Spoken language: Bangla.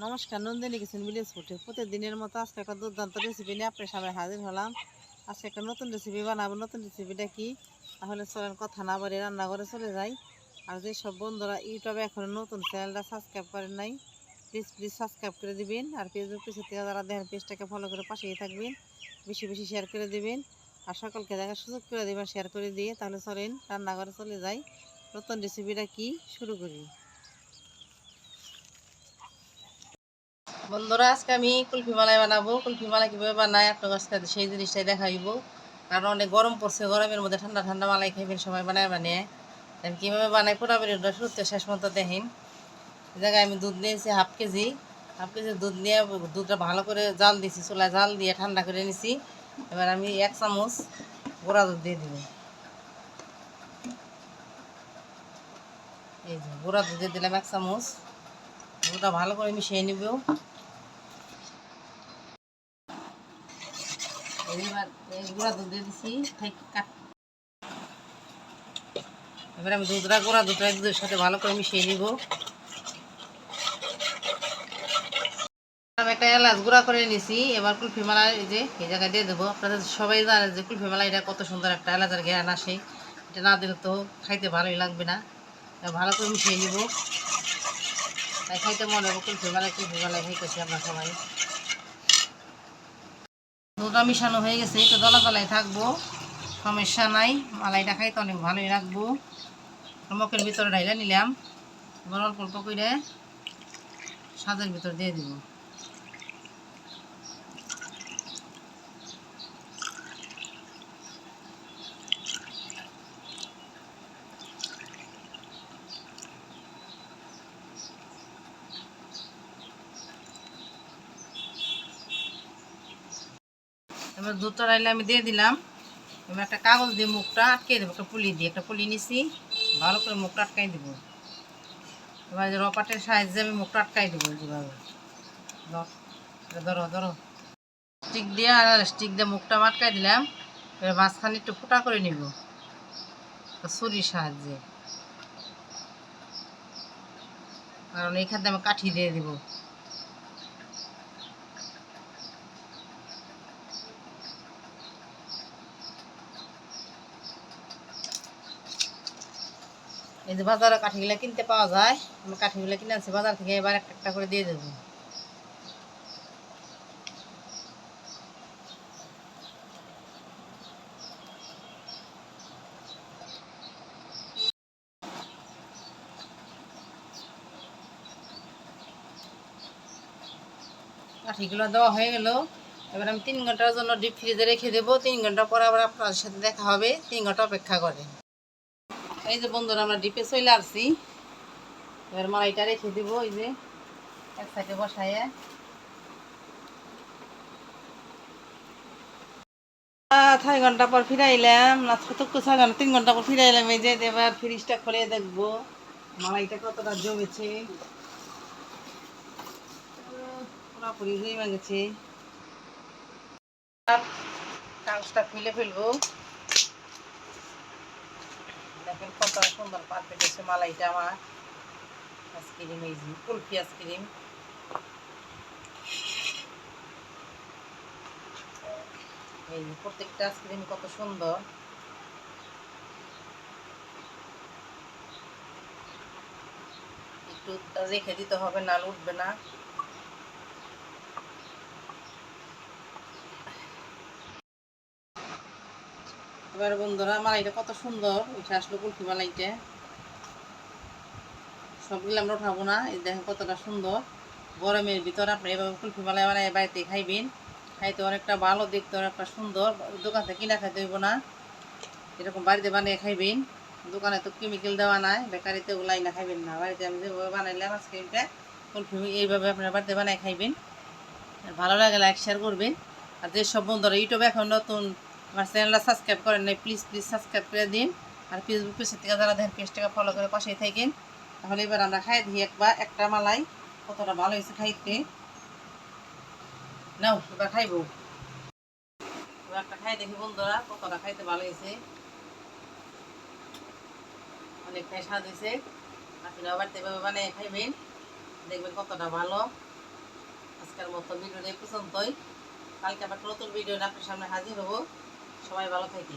নমস্কার, নন্দিনী কিচেন ভিলেজ ফুডে প্রতিদিনের মতো আজকে একটা দুর্দান্ত রেসিপি নিয়ে আপনার সামনে হাজির হলাম। আজকে একটা নতুন রেসিপি বানাবো। নতুন রেসিপিটা কি? তাহলে চলেন কথা না বলে রান্নাঘরে চলে যাই। আর যেসব বন্ধুরা ইউটিউবে এখন নতুন চ্যানেলটা সাবস্ক্রাইব করেন নাই, প্লিজ সাবস্ক্রাইব করে দিবেন। আর ফেসবুক পেজের থেকে যারা দেখেন পেজটাকে ফলো করে পাশেই থাকবেন, বেশি বেশি শেয়ার করে দিবেন। আর সকলকে দেখার সুযোগ করে দেবেন শেয়ার করে দিয়ে। তাহলে চলেন রান্নাঘরে চলে যাই, নতুন রেসিপিটা কি শুরু করি। বন্ধুরা, আজকে আমি কুলফি মালাই বানাবো। কুলফি মালাই কীভাবে বানাই আপনার আজকে সেই জিনিসটাই দেখাইব। কারণ অনেক গরম পড়ছে, গরমের মধ্যে ঠান্ডা ঠান্ডা মালাই খাইবেন সময় বানিয়ে কীভাবে বানাই পুরো ভিডিওটা শুরুতে শেষ মতো দেখেন। এই জায়গায় আমি দুধ নিয়েছি হাফ কেজি দুধ নিয়ে দুধটা ভালো করে জাল দিয়েছি, চুলায় জাল দিয়ে ঠান্ডা করে নিছি। এবার আমি 1 চামচ গুঁড়া দুধ দিয়ে দিব। এই যে গুঁড়া দুধ দিয়ে দিলাম 1 চামচ। দুধটা ভালো করে মিশিয়ে নিব। এবার এই গুঁড়া দুধ দিয়ে দিছি। এবার আমি গুঁড়া দুধটা দুধের সাথে ভালো করে মিশিয়ে নিব। আমি একটা এলাচ গুঁড়া করে নিছি। এবার কুলফি মালাই এই জায়গায় দিয়ে দেবো। আপনারা সবাই জানেন যে কুলফি মালাই এটা কত সুন্দর একটা এলাচের ঘ্রাণ আসে। এটা না দিলে তো খাইতে ভালোই লাগবে না। ভালো করে মিশিয়ে নিব। তাই খাইতে মনে হবে কুলফি মালাই খাইতেছি আমরা সবাই। দুধটা মিশানো হয়ে গেছে, একটু দলা দলাই থাকবো, সমস্যা নাই। মালাইটা খাইতে অনেক ভালোই রাখবো। মকের ভিতরে ঢাইলা নিলাম। এবার অল্প অল্প করে সাজের ভিতর দিয়ে দিব। এবার দুধটা রাইলে আমি দিয়ে দিলাম। এবার একটা কাগজ দিয়ে মুখটা আটকে দেবো, একটা পুলি নিছি, ভালো করে মুখটা আটকাই দেবো। এবার যে রপাটের সাহায্যে আমি মুখটা আটকাই দেবো। যেভাবে ধরো ধরো স্টিক দিয়ে মুখটা আটকাই দিলাম। এবার মাঝখানে একটু ফুটা করে নিব ছুরির সাহায্যে, কারণ এইখানে আমি কাঠি দিয়ে দিব। এই যে বাজারে কাঠিগুলা কিনতে পাওয়া যায়, আমি কাঠিগুলা কিনে আনছি বাজার থেকে। এবার একটা একটা করে দিয়ে দেবো। কাঠিগুলো দেওয়া হয়ে গেল। এবার আমি 3 ঘন্টার জন্য ডিপ ফ্রিজে রেখে দেবো। 3 ঘন্টা পর আবার আপনার সাথে দেখা হবে। 3 ঘন্টা অপেক্ষা করে। এই যে বন্ধুরা, আমরা ডিপে চলে আসছি। এবার মালাইটা রেখে দিব এই যে এক সাইডে বসাইয়ে। 6 ঘন্টা পর ফিরাইলাম, না কতক্ষণ 6 ঘন্টা 3 ঘন্টা পর ফিরাইলাম। এই যে এবার ফ্রিজটা খুলে দেখবো মালাইটা কতটা জমেছে। পুরোপুরি জমে গেছে। কাগজটা খুলে ফেলবো। দেখেন কত সুন্দর পারফেক্ট হচ্ছে মালাইটা আমার। আইসক্রিম, এই যে কুলফি আইসক্রিম। এই যে প্রত্যেকটা আইসক্রিম কত সুন্দর। একটু রেখে দিতে হবে, না উঠবে না। এবার বন্ধুরা, মালাইটা কত সুন্দর উঠে আসলো কুলফি মালাইটা। সবগুলো আমরা উঠাবো না। এই দেখেন কতটা সুন্দর। গরমের ভিতরে আপনি এভাবে কুলফি মালাই বানাই বাড়িতে খাইবেন। খাইতে অনেকটা ভালো, দেখতে অনেকটা সুন্দর। দোকান থেকে কিনা খাইতে হইব না, এরকম বাড়িতে বানিয়ে খাইবেন। দোকানে তো কেমিক্যাল দেওয়া নাই, বেকারিতে ওগুলাই না খাইবেন না। বাড়িতে আমি যেভাবে বানাইলাম আইসক্রিমটা, কুলফি, এইভাবে আপনারা বাড়িতে বানাই খাইবেন। আর ভালো লাগে লাইক শেয়ার করবেন। আর যেসব বন্ধুরা ইউটিউবে এখন নতুন আমার চ্যানেলটা সাবস্ক্রাইব করেন নাই, প্লিজ সাবস্ক্রাইব করে দিন। আর ফেসবুক পেজ থেকে যারা দেখেন পেজটাকে ফলো করে পাশেই থাকেন। তাহলে এবার আমরা খাই দিই একটা মালাই কতটা ভালো হয়েছে খাইতে। নাও এবার খাইবো। এবার একটা খাই দেখি বন্ধুরা কতটা খাইতে ভালো হয়েছে। অনেকটাই স্বাদ হয়েছে। আপনারা বাড়িতে এভাবে বানিয়ে খাইবেন, দেখবেন কতটা ভালো। আজকের মতো ভিডিওটা এই পর্যন্তই। কালকে আবার নতুন ভিডিও নিয়ে আপনার সামনে হাজির হবো। সবাই ভালো থাকি।